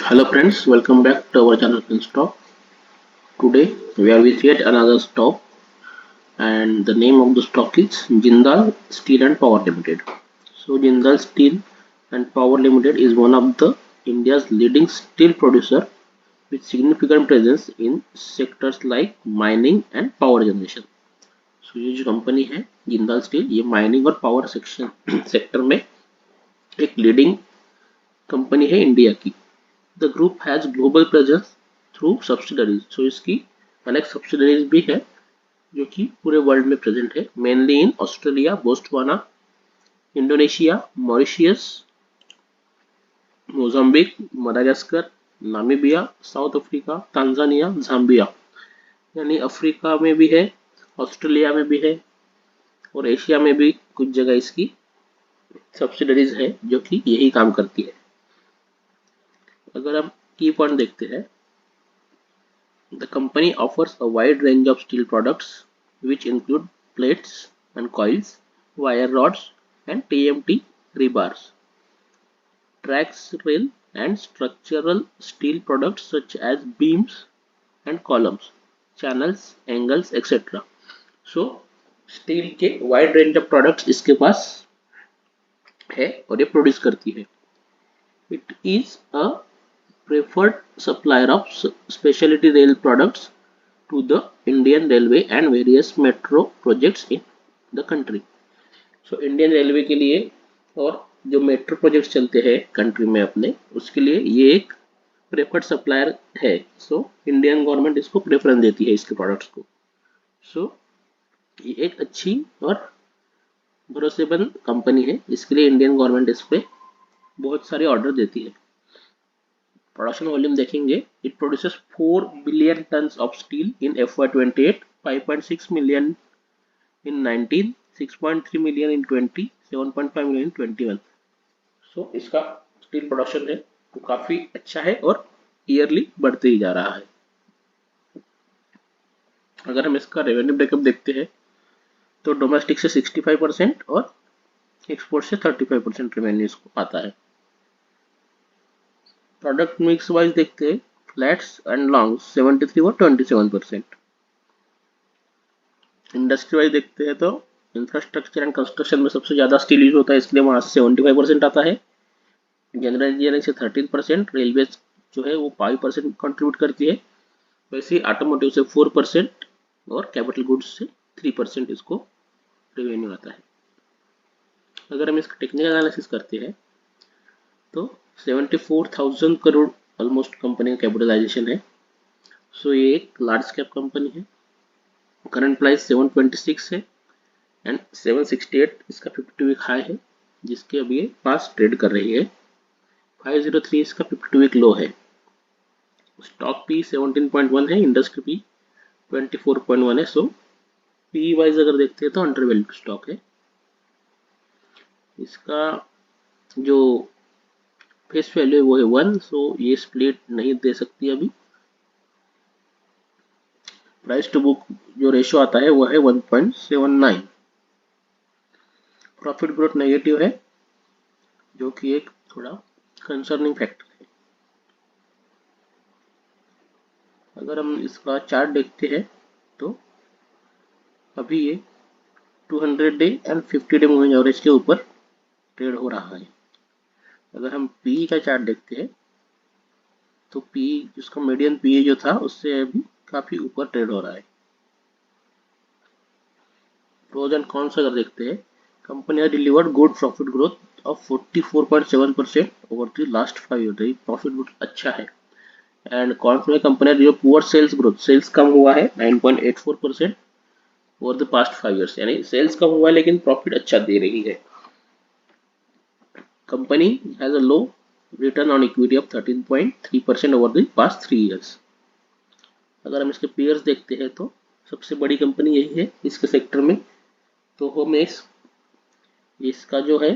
Hello friends, welcome back to our channel Finstock. Today we are with yet another stock and the name of the stock is Jindal Steel and Power Limited. So Jindal Steel and Power Limited is one of the India's leading steel producer with significant presence in sectors like mining and power generation. So ये जो company है Jindal steel ये mining और power section sector में एक leading company है India की. The group has global presence through subsidiaries. So इसकी अनेक subsidiaries भी है जो कि पूरे वर्ल्ड में प्रेजेंट है. Mainly in Australia, Botswana, Indonesia, Mauritius, Mozambique, Madagascar, Namibia, South Africa, Tanzania, Zambia. यानी अफ्रीका में भी है, ऑस्ट्रेलिया में भी है और एशिया में भी कुछ जगह इसकी सब्सिडरीज है जो कि यही काम करती है. अगर हम की पॉइंट देखते हैं, the company offers a wide range of steel products which include plates and coils, wire rods and TMT rebars, tracks, rail and structural steel products such as beams and columns, channels, angles, etc. So steel के wide range of products इसके पास है और ये produce करती है. It is a preferred supplier of specialty rail products to the Indian Railway and various metro projects in the country. So Indian Railway के लिए और जो मेट्रो प्रोजेक्ट्स चलते हैं कंट्री में अपने उसके लिए ये एक प्रेफर्ड सप्लायर है. सो इंडियन गवर्नमेंट इसको प्रेफरेंस देती है इसके प्रोडक्ट्स को. सो ये एक अच्छी और भरोसेमंद कंपनी है. इसके लिए इंडियन गवर्नमेंट इस पे बहुत सारे ऑर्डर देती है. प्रोडक्शन वॉल्यूम देखेंगे, it produces 4 billion tons of steel in FY28, 5.6 million in 19, 6.3 million in 20, 7.5 million in 21. सो इसका स्टील प्रोडक्शन है वो काफी अच्छा है और ईयरली बढ़ते ही जा रहा है. अगर हम इसका रेवेन्यू ब्रेकअप देखते हैं तो डोमेस्टिक से 65% और एक्सपोर्ट से 35% रेवेन्यू इसको आता है. प्रोडक्ट मिक्स वाइज देखते हैं, फ्लैट्स एंड लॉन्ग्स 73 और 27%. इंडस्ट्री वाइज देखते हैं तो इंफ्रास्ट्रक्चर एंड कंस्ट्रक्शन में सबसे ज़्यादा स्टील यूज होता है, इसलिए वहाँ से 75% आता है. जनरल इंजीनियरिंग से 13%, रेलवे जो है वो 5% कंट्रीब्यूट करती है. वैसे ही ऑटोमोटिव से 4% और कैपिटल गुड्स से 3% इसको रेवेन्यू आता है. अगर हम इसका टेक्निकल एनालिसिस करते हैं तो 74,000 करोड़ ऑलमोस्ट कंपनी का कैपिटलाइजेशन है. सो ये एक लार्ज कैप कंपनी है. करंट प्राइस 726 है एंड 768 इसका 50 वीक हाई है जिसके अभी ये पास ट्रेड कर रही है. 503 इसका 52 वीक लो है. स्टॉक पी 17.1 है, इंडस्ट्री पी 24.1 है. सो पी वाइज अगर देखते हैं तो अंडर वैल्यूड स्टॉक है. इसका जो फेस वैल्यू है वो है 1. सो ये स्प्लिट नहीं दे सकती अभी. प्राइस टू बुक जो रेशियो आता है वो है 1.79. प्रॉफिट ग्रोथ नेगेटिव है जो कि एक थोड़ा कंसर्निंग फैक्टर है. अगर हम इसका चार्ट देखते हैं तो अभी ये 200 day and 50 day moving average के ऊपर ट्रेड हो रहा है. अगर हम पी का चार्ट देखते हैं तो पी जिसका मीडियन पी जो था उससे अभी काफी ऊपर ट्रेड हो रहा है. प्रोज एंड कॉन्स अगर देखते हैं, company has delivered good profit growth of 44.7% over the last 5 years. Profit growth अच्छा है. एंड कॉन्स में कंपनी जो पुअर सेल्स ग्रोथ, सेल्स कम हुआ है 9.84% ओवर द पास्ट 5 years. यानी सेल्स कम हुआ है लेकिन प्रॉफिट अच्छा दे रही है. Company has a low return on equity of 13.3% over the past 3 years. अगर हम इसके पीयर्स देखते हैं तो सबसे बड़ी कंपनी यही है इसके सेक्टर में. तो हम इसका जो है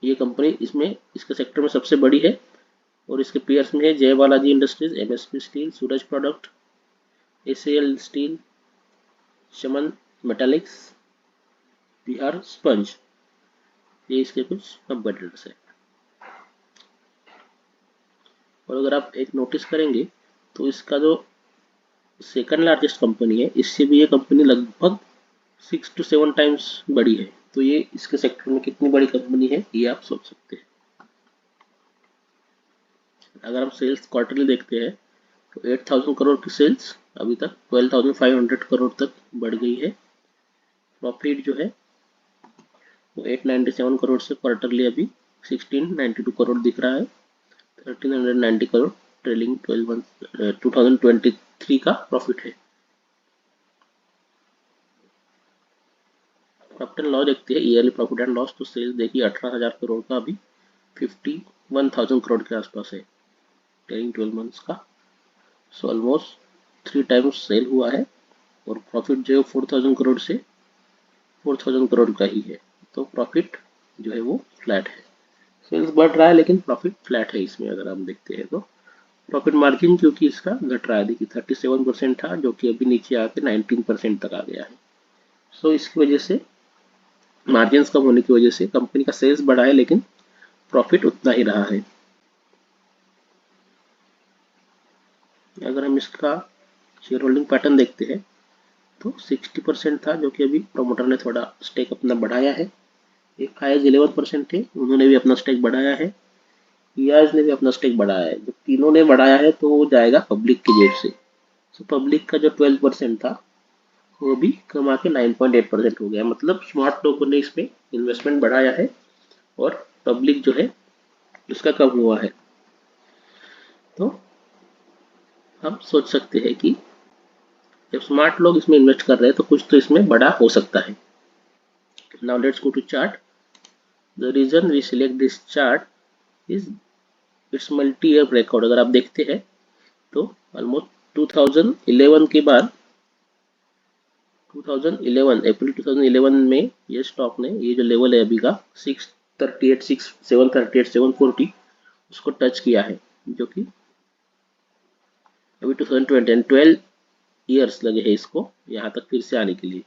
ये कंपनी इसमें इसके सेक्टर में सबसे बड़ी है और इसके पीयर्स में है जय बालाजी इंडस्ट्रीज, MSP स्टील, सूरज प्रोडक्ट, ACL स्टील, चमन मेटालिक्स, बिहार स्पंज. ये इसके कुछ कंपेटिटर्स है. और अगर आप एक नोटिस करेंगे तो इसका जो सेकंड लार्जेस्ट कंपनी है, इससे भी ये कंपनी लगभग 6 to 7 टाइम्स बड़ी है। तो ये इसके सेक्टर में कितनी बड़ी कंपनी है ये आप सोच सकते हैं। अगर हम सेल्स क्वार्टरली देखते हैं तो 8,000 करोड़ की सेल्स अभी तक 12,500 करोड़ तक बढ़ गई है। प्रॉफिट जो है वो 897 करोड़ से क्वार्टरली अभी 1692 करोड़ दिख रहा है। 1390 करोड़ ट्रेलिंग 12 मंथ 2023 का प्रॉफिट है। प्रॉफिट एंड लॉस देखते हैं, ईयरली प्रॉफिट एंड लॉस। तो सेल्स देखिए 18,000 करोड़ का अभी 51,000 करोड़ के आसपास है ट्रेलिंग 12 मंथ्स का। सो ऑलमोस्ट 3 टाइम्स सेल हुआ है। और प्रॉफिट जो है 4,000 करोड़ से 4,000 करोड़ का ही है। तो प्रॉफिट जो है वो फ्लैट है। सेल्स बढ़ रहा है लेकिन प्रॉफिट फ्लैट है इसमें अगर हम देखते हैं तो। प्रॉफिट मार्जिन क्योंकि इसका घट रहा है, देखिए 37% था जो कि अभी नीचे आके 19% तक आ गया है। सो इसकी वजह से, मार्जिन कम होने की वजह से कंपनी का सेल्स बढ़ा है लेकिन प्रॉफिट उतना ही रहा है। अगर हम इसका शेयर होल्डिंग पैटर्न देखते हैं तो 60% था जो कि अभी प्रमोटर ने थोड़ा स्टेक अपना बढ़ाया है। एक आयज 11% थे, उन्होंने भी अपना स्टेक बढ़ाया है। याज ने भी अपना स्टेक बढ़ाया है। जब तीनों ने बढ़ाया है तो वो जाएगा पब्लिक की जेब से। तो पब्लिक का जो 12% था वो भी कमा के 9.8% हो गया। मतलब स्मार्ट लोगों ने इसमें इन्वेस्टमेंट बढ़ाया है और पब्लिक जो है उसका कम हुआ है। तो हम सोच सकते हैं कि जब स्मार्ट लोग इसमें इन्वेस्ट कर रहे हैं तो कुछ तो इसमें बड़ा हो सकता है। Now let's go to chart. The reason we select this chart is its multi year breakout. अगर आप देखते हैं तो ऑलमोस्ट 2011 के बाद 2011 अप्रैल 2011 में ये स्टॉक ने ये जो लेवल है अभी का 638 738 740 उसको टच किया है, जो कि अभी 2020 एंड 12 ईयर्स लगे हैं इसको यहाँ तक फिर से आने के लिए।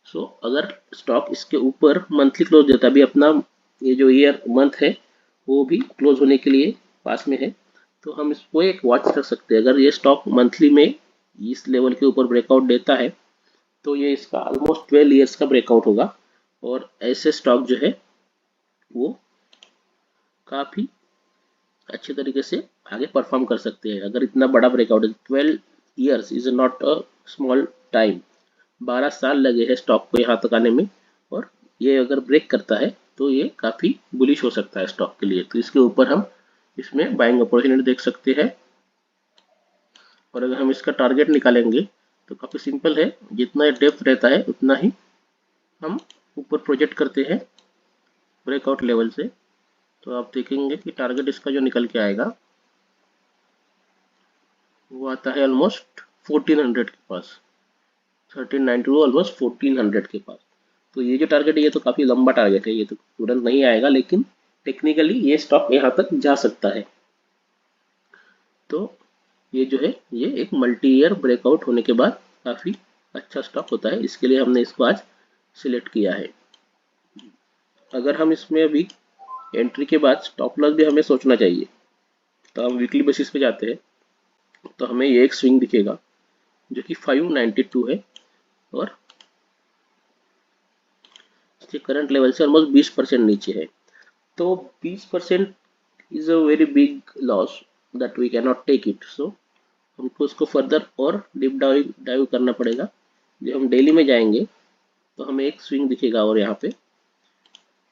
सो अगर स्टॉक इसके ऊपर मंथली क्लोज देता, अभी अपना ये जो ईयर मंथ है वो भी क्लोज होने के लिए पास में है, तो हम इसको एक वॉच रख सकते हैं। अगर ये स्टॉक मंथली में इस लेवल के ऊपर ब्रेकआउट देता है तो ये इसका ऑलमोस्ट 12 ईयर्स का ब्रेकआउट होगा। और ऐसे स्टॉक जो है वो काफ़ी अच्छे तरीके से आगे परफॉर्म कर सकते हैं। अगर इतना बड़ा ब्रेकआउट है, 12 years is not a small time. 12 साल लगे हैं स्टॉक को यहाँ तक आने में, और ये अगर ब्रेक करता है तो ये काफ़ी बुलिश हो सकता है स्टॉक के लिए। तो इसके ऊपर हम इसमें बाइंग अपॉर्चुनिटी देख सकते हैं। और अगर हम इसका टारगेट निकालेंगे तो काफ़ी सिंपल है, जितना डेप्थ रहता है उतना ही हम ऊपर प्रोजेक्ट करते हैं ब्रेकआउट लेवल से। तो आप देखेंगे कि टारगेट इसका जो निकल के आएगा वो आता है ऑलमोस्ट 1400 के पास, 1392 ऑलमोस्ट 1400 के पास। तो ये जो टारगेट है ये तो काफ़ी लंबा टारगेट है, ये तो तुरंत नहीं आएगा, लेकिन टेक्निकली ये स्टॉक यहाँ तक जा सकता है। तो ये जो है ये एक मल्टी ईयर ब्रेकआउट होने के बाद काफ़ी अच्छा स्टॉक होता है, इसके लिए हमने इसको आज सिलेक्ट किया है। अगर हम इसमें अभी एंट्री के बाद स्टॉप लॉस भी हमें सोचना चाहिए। तो हम वीकली बेसिस पे जाते हैं तो हमें ये एक स्विंग दिखेगा जो कि 592 है और इसके करंट लेवल से ऑलमोस्ट 20% नीचे है। तो 20% is a very big loss that we can not take it. So हमको इसको फर्दर और डीप डाइव करना पड़ेगा। जब हम डेली में जाएंगे तो हमें एक स्विंग दिखेगा और यहाँ पे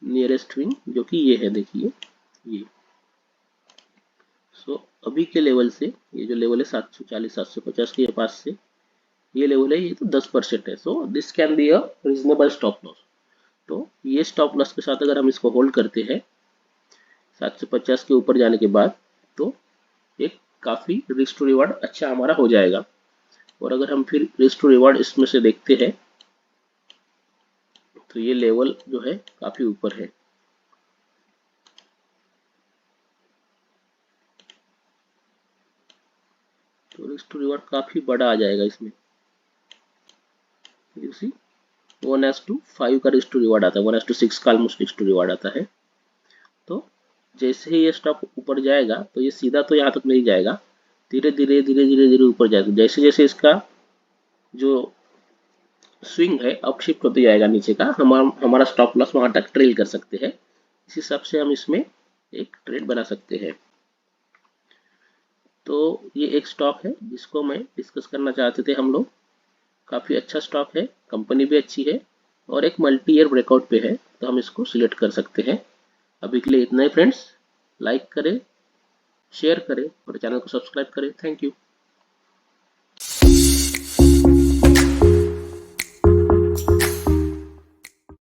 नियरेस्ट स्विंग जो कि ये है, देखिए ये। सो अभी के लेवल से ये जो लेवल है 740 750 के पास से ये लेवल है, ये तो 10% है। So this can be a reasonable stop loss. तो ये स्टॉप लॉस के साथ अगर हम इसको होल्ड करते हैं 750 के ऊपर जाने के बाद, तो एक काफ़ी रिस्क टू रिवार्ड अच्छा हमारा हो जाएगा। और अगर हम फिर रिस्क टू रिवार्ड इसमें से देखते हैं तो ये लेवल जो है काफ़ी ऊपर है। तो रिस्क टू रिवार्ड काफ़ी बड़ा आ जाएगा इसमें। यू सी 1:5 का रिस्क टू रिवार्ड आता है, 1:6 का ऑलमोस्ट रिस्क टू रिवार्ड आता है। तो जैसे ही ये स्टॉक ऊपर जाएगा तो ये सीधा तो यहाँ तक नहीं जाएगा, धीरे धीरे धीरे धीरे धीरे ऊपर जाएगा। जैसे जैसे इसका जो स्विंग है अपशिफ्ट होते जाएगा नीचे का, हमारा स्टॉप लॉस वहां तक ट्रेल कर सकते हैं। इस हिसाब से हम इसमें एक ट्रेड बना सकते हैं। तो ये एक स्टॉक है जिसको मैं डिस्कस करना चाहते थे हम लोग। काफ़ी अच्छा स्टॉक है, कंपनी भी अच्छी है और एक मल्टी ईयर ब्रेकआउट पे है, तो हम इसको सिलेक्ट कर सकते हैं। अभी के लिए इतना ही फ्रेंड्स। लाइक करें, शेयर करें और चैनल को सब्सक्राइब करें। Thank you.